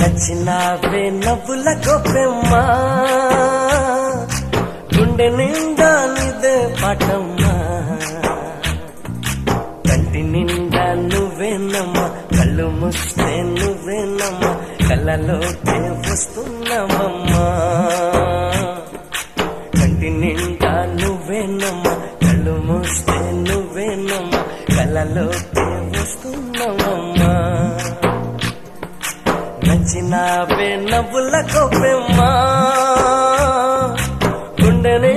నచ్చినావే నవ్వుల గొప్పెమ్మా గుండె నిండా నీదే పాటమ్మా కంటి నిండా నువ్వేనమ్మా కళ్ళు మూస్తే నువ్వేనమ్మా కళ్ళలోకే వస్తున్నావమ్మా కంటి నిండా నువ్వేనమ్మా కళ్ళు మూస్తే నువ్వేనమ్మా కళ్ళలోకే వస్తున్నావమ్మా నచ్చినావే నవ్వుల గొప్పెమ్మా గుండెని